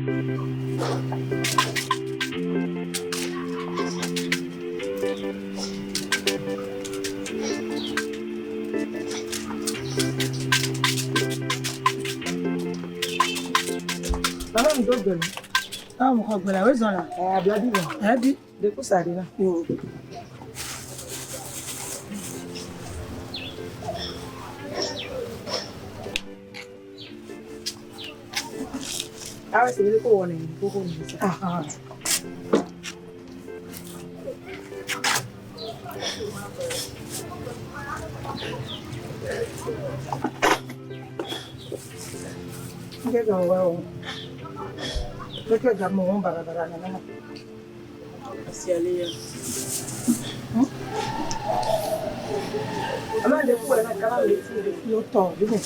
Maman, me donne. Ah, mon frère, la raison là. Ah, bien dit. Ah, dit. De quoi ça arrive là? Ah ouais, c'est le coup on est. Ah. Cái rồi wow. Cái gặp mồm bà này. Asialia. Ama de ko na kala le ti de yo to bi mo.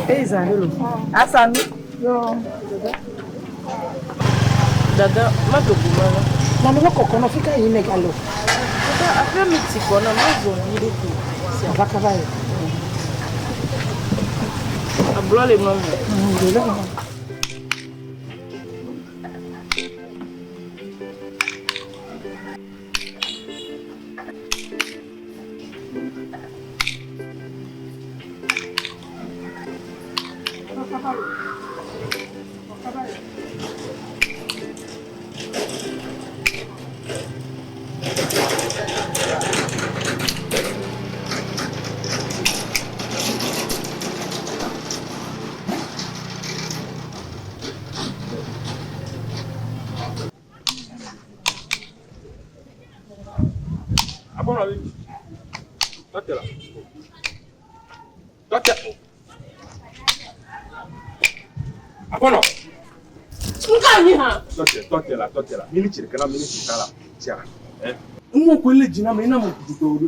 Ezalo. Asanu. Yo. Dada, ma to bumana. Mama no kokono fika yi megalo. Dada, après mi ti kono ma zo ni de ku. Si avaka vai. Ablo le mo. Ndele. Tote la. Mini chirikala. Tiara. Umo kwele jina me na mo kutoro.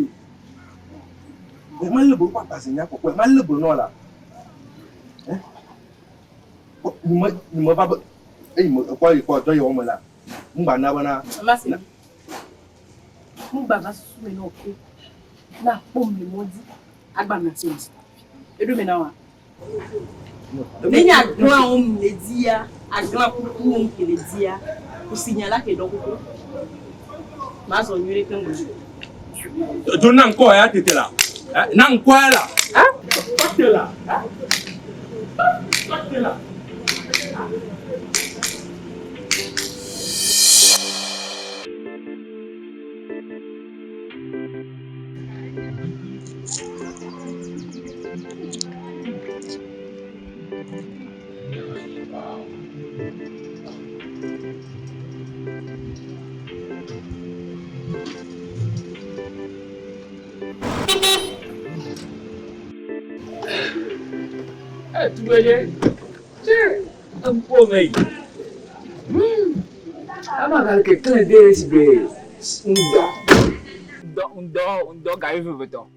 E ma lebo pa pasinya ko. E ma lebo no la. Ni mo ba mo ko do yo mo la. Mba na bana. Amasi. Mba ba su me no ke. Na pom le modi. Agba na ti. Edu me na wa. Nenya grand homme le dia, a grand coucou homme qui le dia, pour signaler que donc ma zone yure kan go. To nan ko ya tete la. Nan ko la. Tete la. Tete la. Tu voyais? C'est un peu mec. Ama quelqu'un de undo gaivu beto.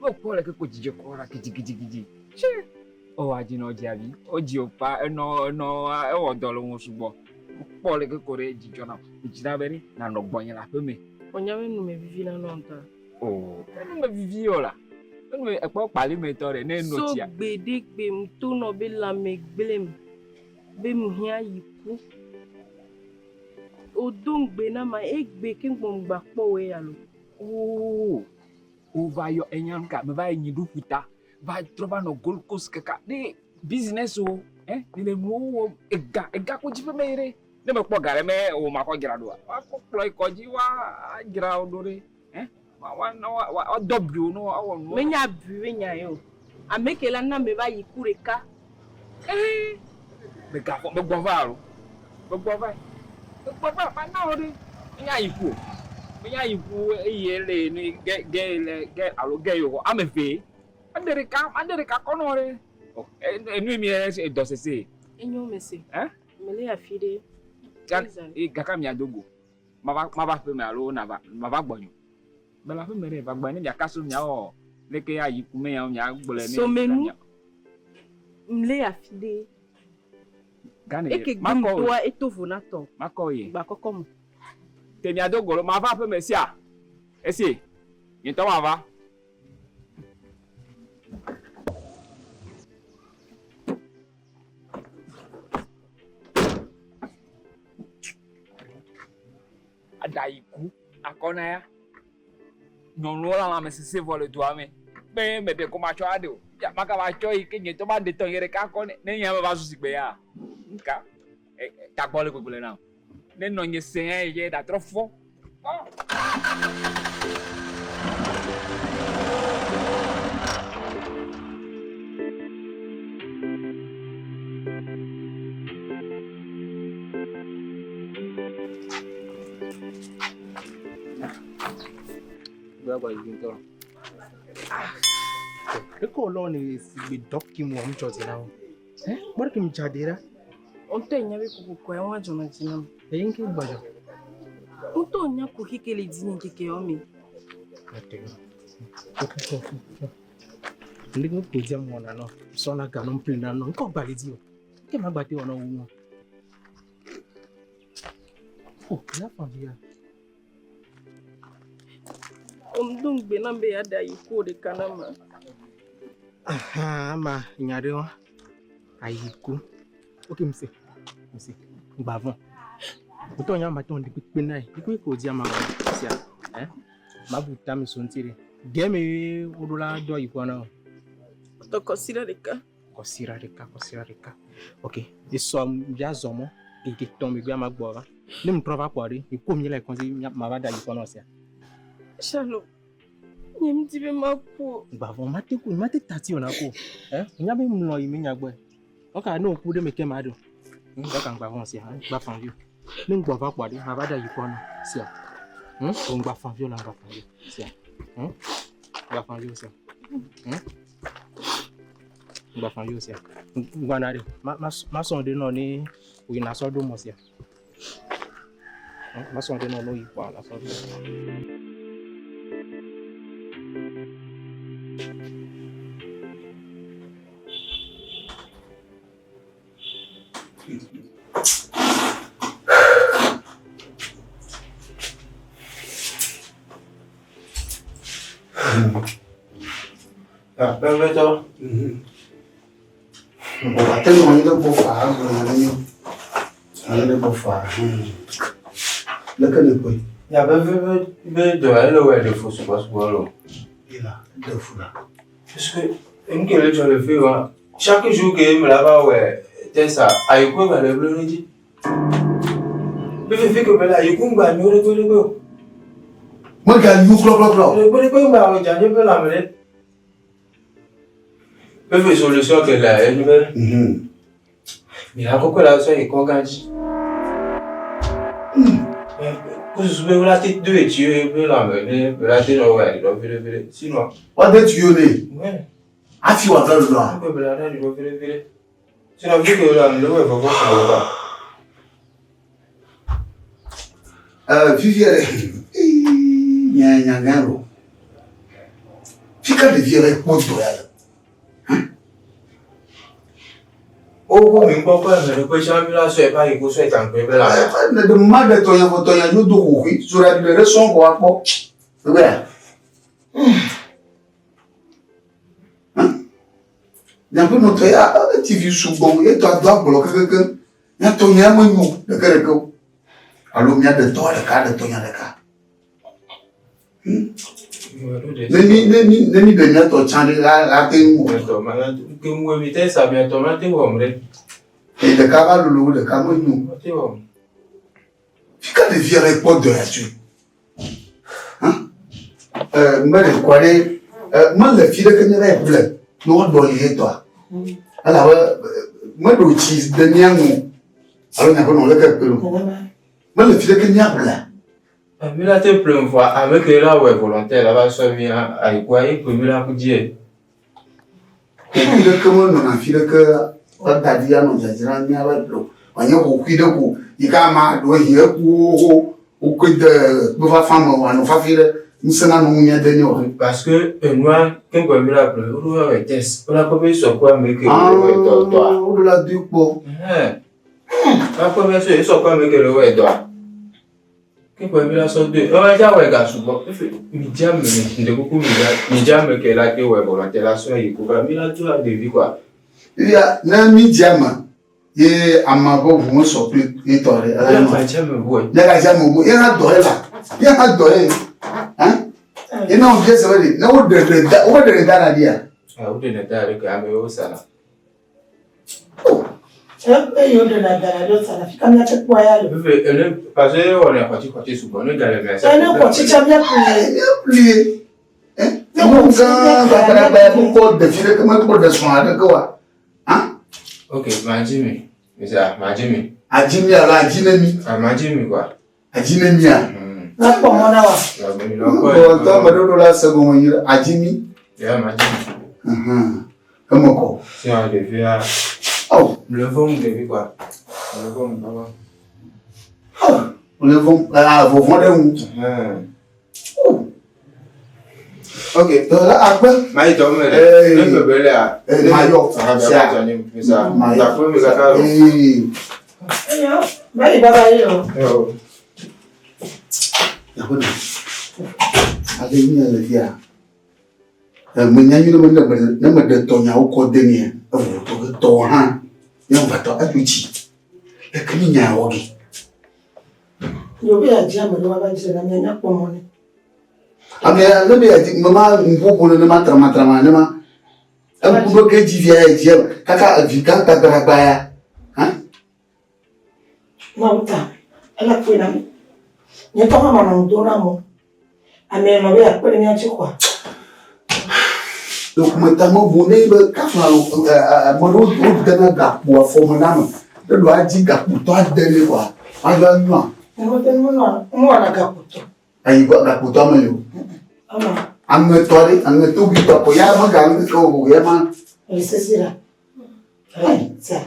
Mo pole ke kujije kora kiji. O aji no jabi. Oji opa no e odolo won subo. Pole ke kore jijo na. Ijina beri na no gbonyin la pe me. Onyawe nu me vivi na nonta. Oh, nu me vivi ola. Nu me epo pali me tore ne no tia. So gbedegbe m to no be la me gbelem. Be mu hia yipu. Odongbe na ma egbe ke ngbongba po we alo. Oh. O vai yo enyanka, me vai nyidu puta. Vai trova no Gold Coast kaka. De business o, ni mo ega ko jipe mere. Ne me po gare me o ma ko gira do. Wa ko ploy ko ji wa gira odore. Wa dobio no awon no. Me nya buwe nya yo. Amekela na me ba yikureka. Me ga fo me gbova ma na ori. Nya yiku. Me nya yiku eyele ni ge alo ge yo amefe. Andereka konore. Oh, enu mi e do sese. Enyo mese. Mele ya fide. Gaka mi adogo. Ma ba fe me alo na ba ma ba gbonyo. Bela fe mere ba gbani ya kaso nya o leke ya yiku me ya nya gbole ni. So menu mle ya fide. Et que toi et tout vonato. Makoye. Bah comme. T'es bien d'ogolo, ma va peu merci à. Essaye. Il t'en va. Adaiku, akona ya. Non lola la me se vole toi me. Ben me de koma cho ado. Ya maka wa cho yi kenye to ba de ton yere ka ko ne nya ba su sigbe ya. Nka. Ta gbole gbole na. Ne no nye sen ye da trop fort. Eko lo ni si dok ki mo am chozi na. Bar ki mchadira. Onto nya be ko ya wa jona jinam. Yinki bajo. Onto nya ko hikele dini keke omi. Ate. Ndingo ko jam wona no. So na ga no plina no ko balidi o. Ke ma gbate ona wu. Oh, la famille. Omdung benambe ya da yuko de kanama. Aha, ma nyare wa. Ayiku. Okay, mse. Bavon. Oto nya ma ton di pe nai. Iku ko dia ma wa sia. Ma buta mi sontire. Geme odola do yiku na. To consider reka. Consider reka. Okay. Iso bia zomo. Iki tombe gba ma gbora. Ni m prova kwari. Iku mi le konzi ma ba da yiku na sia. Shalo. Nyem dibe mapo. Bavon mate tati ona ko. Nya be mlo yi mi nya gbe. Oka no ku de meke madu. Oka bavon sia. Gba fanvio. Ni ngbo va kwari ma ba da yiku na sia. O ngba fanvio la ngba fanvio sia. Ngba fanvio sia. Ngba fanvio sia. Ngba na re. Ma sonde no ni o ina so do mo sia. Ma sonde no lo yi kwa la so do. Permettez. On va tellement y aller pour faire. On va pour faire. Le que ne peut. Il y a de elle ou elle de faux, c'est pas ce qu'on Il a deux fous là. parce que, une qui est le fait, chaque jour que je me lave, ouais, c'est ça. Aïe, quoi, bah, le bleu, dit. Mais je fais que, bah, aïe, quoi, bah, nous, le quoi. Moi, quand you clop. Le quoi, bah, j'ai un peu la mêlée. Mais je fais solution que là, elle nouvelle. Mais là, pourquoi là, ça, il est quoi, quand dit? Que ce soit la tête de Dieu, la mêlée, la tête de ouais, sinon. What did you do? Ouais. I feel what I'm doing. C'est la vie que là, le ouais, va voir ça. Viviere. Nyangaro. Fica de viere pour toi. Oh, mais pourquoi le question là, c'est pas il faut soit un peu là. Le mal de toya nous do oui, sur la raison quoi quoi. Ouais. D'un peu notre TV sous bon et toi dois bloquer quelqu'un. Y'a toya moi nous de quelque. Alors mia de toi le cas de toya le cas. Neni de mia to chande la tengu. Que moi vite ça bien tomate ou hombre. Et le cas le cas moi nous. Fica de virer pour de là-dessus. Moi le quoi moi le fille que ne rêve plus. Nous doyer toi. Alors moi le cheese de niamu. Alors n'a pas non le que moi le fille que n'y plus. Mais là, tu peux me voir avec là où est volontaire, là-bas, ça vient à y quoi, il peut me la dire. Et puis, le comment on a fait que, quand t'as dit à nos agents, il y a pas de l'eau. On y a beaucoup de coups. Il y a ma doigt, il y a ou que de, pouvoir faire moi, on va faire, nous sommes en moyen de nous. Parce que, moi, quand on me l'a appelé, on a un test. On a pas vu sur quoi, mais que, toi. On l'a dit, bon. La première chose, ils sont comme que le ouais doit. Qui peut me la sortir? On va dire ouais gars souvent. Médium, mais beaucoup médium que la que ouais volonté la soeur il couvre. Mais là tu as des vies quoi. Il y a un médium. Et à ma voix, vous me sortez et toré. Il y a un médium. Il y a un doré là. Il y a un doré. Hein? Et non, bien sûr, non, de la dia. Ah, vous donnez ta avec un peu ça là. Parce que on est parti souvent, on est dans les messages. On est parti, tu as bien plié. Hein? Pourquoi défiler comment pour descendre quoi? Hein? Ok, Majimi. Mais ça, Majimi. Ajimi alors Ajinemi. Ah, Majimi quoi? Ajinemi ah. Là pour mon awa. Oh, toi madame là c'est bon il Ajimi. Yeah, Majimi. Comment quoi? Si on devait à Oh, le vent devait quoi? Le vent papa. oh, le vent ah vous vendez où? Oh. Ok, donc là après Mais toi mais le bébé là. Mayo, c'est ça. D'accord, mais ça. Mais il va aller là. D'accord. Avec nous le via. Menyanyi na me de tonya o ko deni e vo to han. E on va to abuchi. E kini nya wogi. Yo be aja me no ba jira na nya kwa moni. Ame le be aji mama mpopo no ma trama ne ma. E ku ke ji via e ji kaka vika ta gragba ya. Han? Ma uta. Ala kwena mi. Nye to ma na ndona mo. Ame no be akpere nya chi kwa. Donc maintenant vous ne be ka fa mo do dana ga po fo mo na mo. De do aji ga po to adele kwa. Ayo nwa. Mo ten mo na ga po to. Ayi ga po to mo yo. Ama. Ange to bi to ko ya mo ga ngi ko ya ma. Sesira. Ai, ça.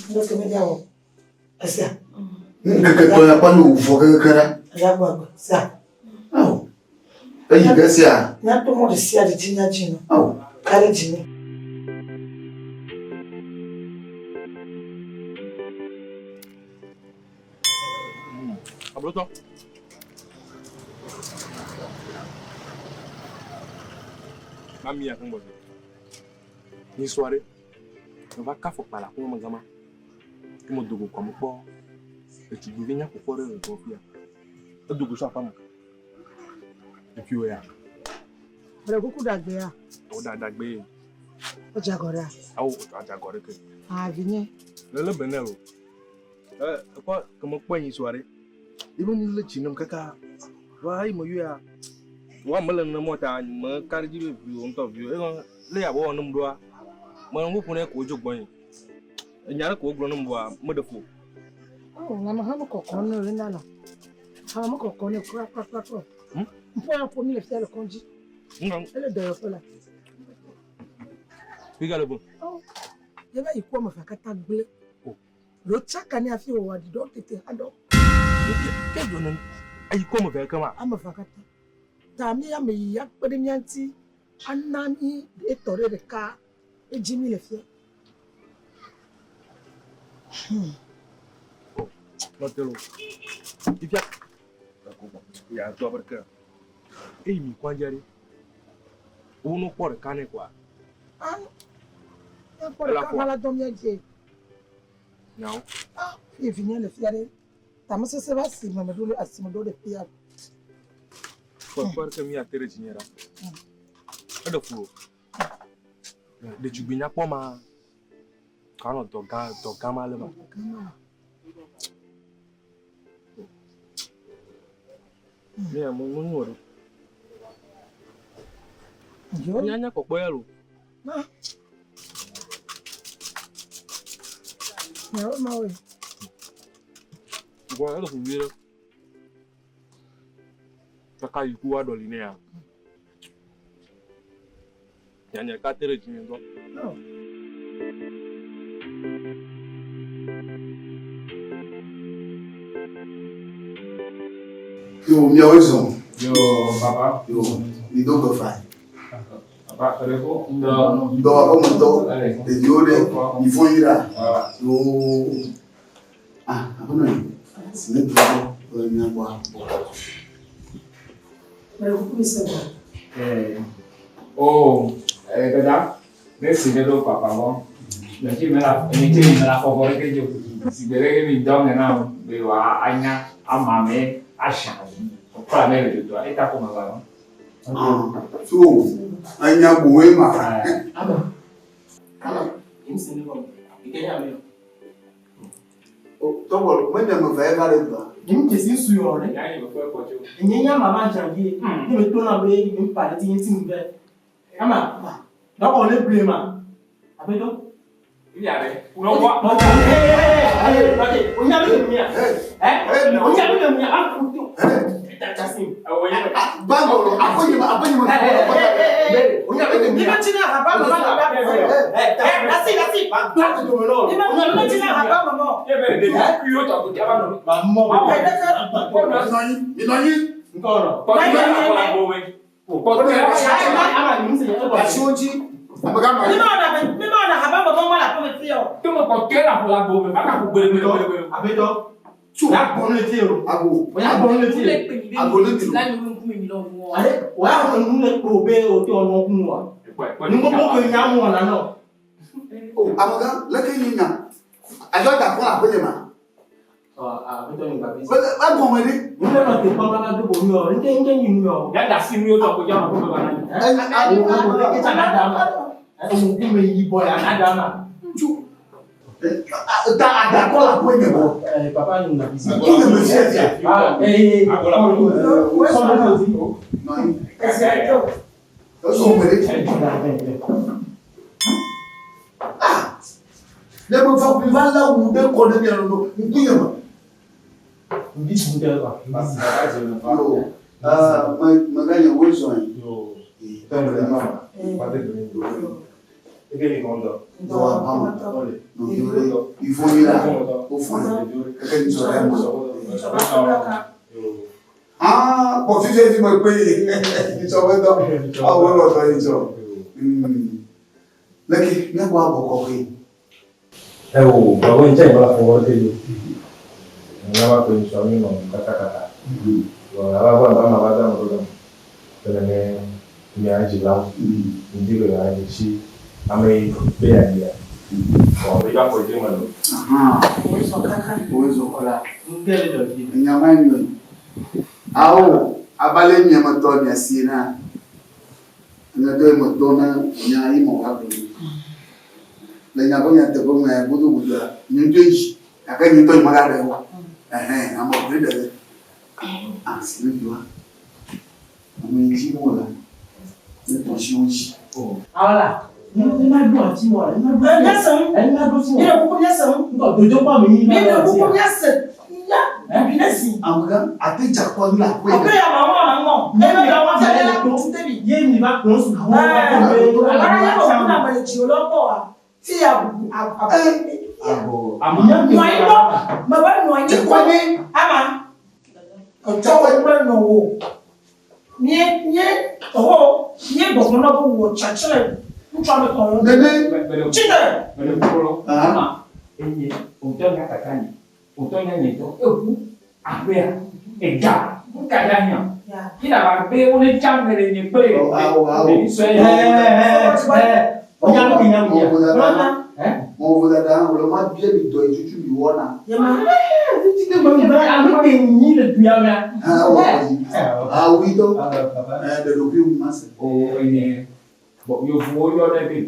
Donc me diao. Asa. Que to ya pa no fo ke kara. Ya gwa ça. Oh. Ayi ga sia. Na to mo de sia de tinya jino. Oh. Kare jino. Abroto. Mami ya kumbo. Ni soirée. On va kafo pala ko mangama. Ki mo dogo ko mo po. E ti bi nya ko fore re ko fia. E dogo so afamu. E fi o ya. Ore kuku dagbe ya. O da dagbe. O jagora. Awo o jagora ke. Ah vinye. Le benelo. Ko mo po yin soirée. Ibo ni le chinam kaka. Wa ai mo ya. Wa mala na mota ma karji review on to view. E le ya bo num do. Ma ngu pune ko jogbon. Nyara ko gro num bo mo defo. Oh, na ma hamo kokon no le nana. Ha mo kokon ne kra. Mpo ya po mi le fiel konji. Ele de yo fola. Piga le bon. Oh. Ye ba ikwo ma fakata gble. Oh. Lo chaka ni afi o wadi don tete ado. Ke do nan ai ko mo fa kama. Ama fakata. Ta mi ya me ya pede mi anti anani e tore de ka e jimi le fiel. Lotelo. Ifia. Ya to barka. Mi kwanjari. Uno por kane kwa. Ah. Ya por ka mala domia je. Não. Ah, e vinha le fiare. Tamo se va si ma do asimo do de pia. Por que mi atere dinheiro. Ada fu. De jubinya poma. Kano doga malema. Minha mãe não mora. Nyanya ko boyalo. Na. Não, não. Boyalo fumbira. Taka yiku wa doli ne ya. Nyanya ka tere jinyo. Não. Yo, minha horizon. Yo, papa. Yo, me dou que faz. Papa,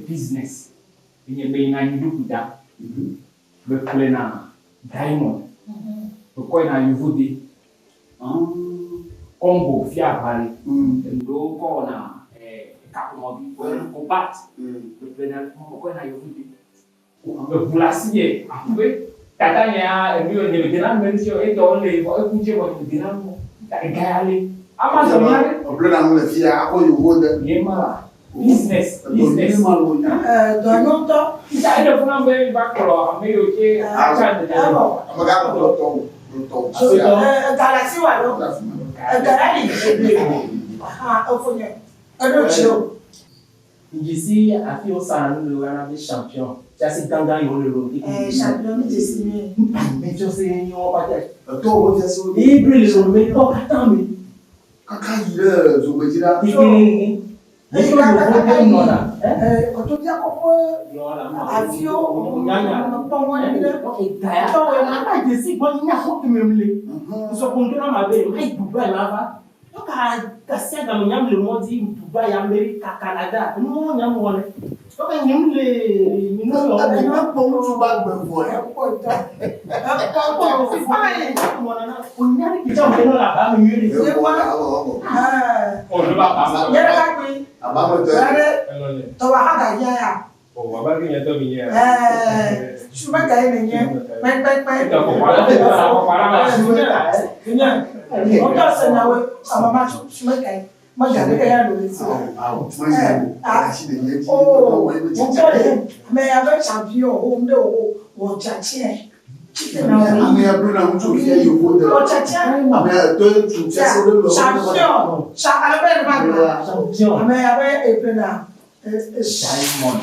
business. Ini bina hidup kita. Berkelana diamond. Berkoina yuvudi. Combo fiabali. Ndo kona kakumobi kobat. Berkelana berkoina yuvudi. Bervulasiye. Ape katanya ndio nilidina mensio eto le ko kunje ko nilidina mo. Kagale. Ama zamani. Problema ngule fia ako yuvoda. Yema. Business. Dononto. Isa ida funa mbe bakolo ameyo ke acha de. Amaga ko to. Galaxy wa lo. Garani. Ofonye. Ado chiro. Ici, à qui on s'en le champion. Ça, c'est Ganga, il le lot. Champion, mais c'est mieux. Mais tu sais, il y a pas de. Toi, on fait ça. Il brûle le mais pas attends, mais. Quand il est, je me dis là. Il est. Il est là. Quand on dit à quoi avion, on a pas moins de là. Attends, on a pas de si bon, il n'y a pas de même les. Ils sont contents dans ma belle, mais ils pouvaient là-bas. Donc, à casser dans le monde, ils pouvaient y aller à Canada. Nous, on y a moins. Donc, il y a les. Non, on a pas où tu vas me voir. On y a des gens qui sont là-bas, mais il y a des gens. Oh, je vais pas. Oh, on va bien y aller. Je suis pas gagné, mais avec champion, on tient.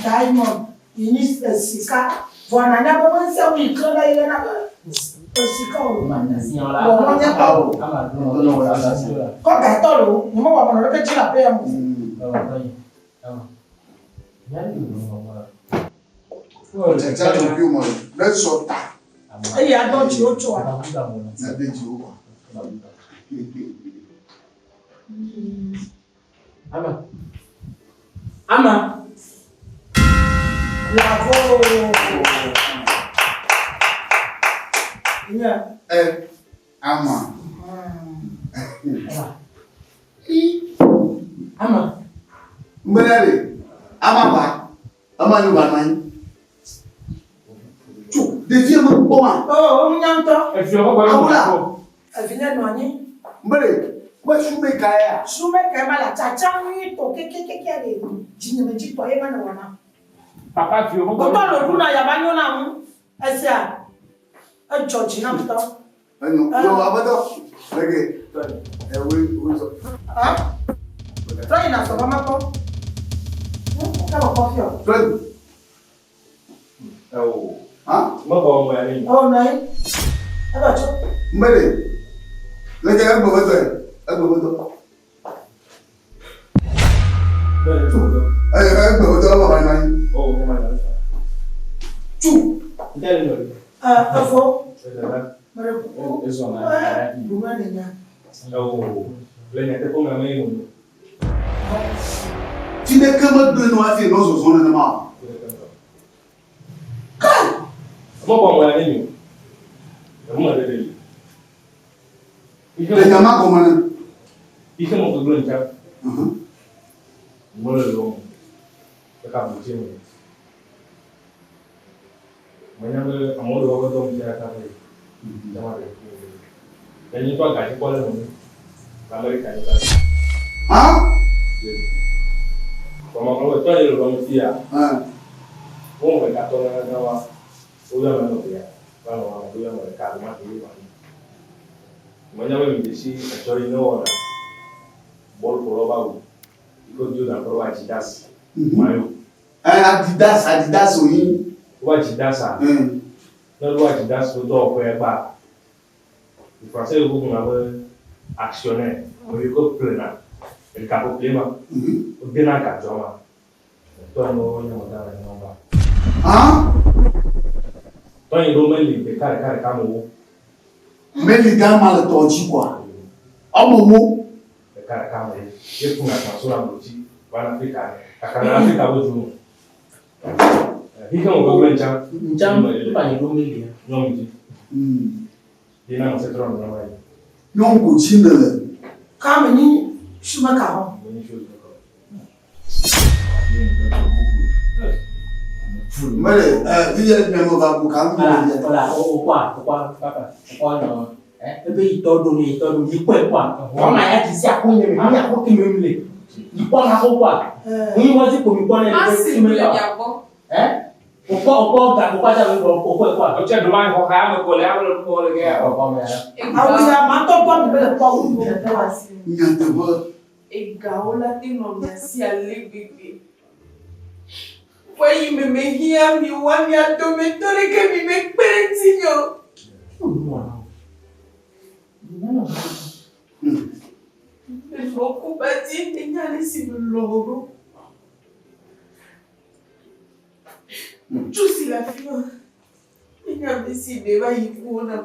Diamond, ministre Sika, voilà, n'a pas pensé où il travaille là. Sika, quand t'as l'eau, nous m'avons pas le petit la paix. Et il y a d'autres choses. Ama. Bravo. Ama. Ama. Mbele. Ama ba. Ama no ba man. Tu, devient mon bon. Oh, on y entend. Et puis, on va voir. Elle vient de manier. Mbele. Moi, je suis mécaïa. Je suis mécaïa, la tchatchan, to kékékéké. Je ne me dis pas, il y a un Papa, tu veux pas. Pourtant, le coup, il y a pas de nom. Est-ce qu'il y a un Georgie, non? Non, non, abandon. Ok. Oui. Hein? Toi, il n'a pas vraiment pas. Ça va pas faire. Oh. Hein? Moi, bon, moi, allez. Oh, non. Ah, bah, tu. Mbele. Le gars, il va me dire. Il va me dire. Oh, comment ça? Tout. Faux. Ils sont là. Oh, les n'étaient pas ma main. Tu n'es que mode de noix, c'est nos zones de mort. Moi, moi, allez. Moi, allez. Les gamins, comment? Il fait mon double chat. Moi, le long. Le câble, c'est moi. Maintenant, Amour, le robot, donc, il a travaillé. Il y a pas gagné quoi le monde. L'Amérique a gagné. Hein? Comment on va faire le long ici? On va 14 ans. On va le faire. On va le cadre. Maintenant, je suis bon pour le bas. Il faut dire dans le Adidas. Adidas, oui. Adidas, non, Adidas, le dos pour pas. Le français, le groupe, on a actionnaire. On veut que plein. Le capot plein. On bien en quatre jours. Toi, on a Hein? Toi, il doit mettre les carrés comme vous. Mais les gars, mal tordu quoi. Oh, Momo. Les carrés comme vous. Il faut mettre sur la boutique. Voilà, Afrique. La Afrique a besoin. Il faut qu'on le jam. Jam, tu pas les noms Non, il n'a pas cette ronde. Non, continue. Quand on dit, je suis macaron. Mais, il y a des gens Voilà, pourquoi, papa? Pourquoi non? Et puis, il t'a donné, il quoi? On m'a dit, c'est à quoi il y a quoi qui me met? Il prend à quoi? Oui, moi, je peux me connaître. Ah, c'est le diable. Hein? Pourquoi j'avais pourquoi quoi? Tu as demandé qu'on a un colère, le gars. Ah oui, à ma tombe, on ne peut pas vous Et Gaola, t'es non, merci à l'ébébé. Why you me hear me one year to me to make me make parenting you? Il faut combattre et n'aller si le logo. Tout si la fille. Il a décidé va y pour na.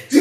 Tu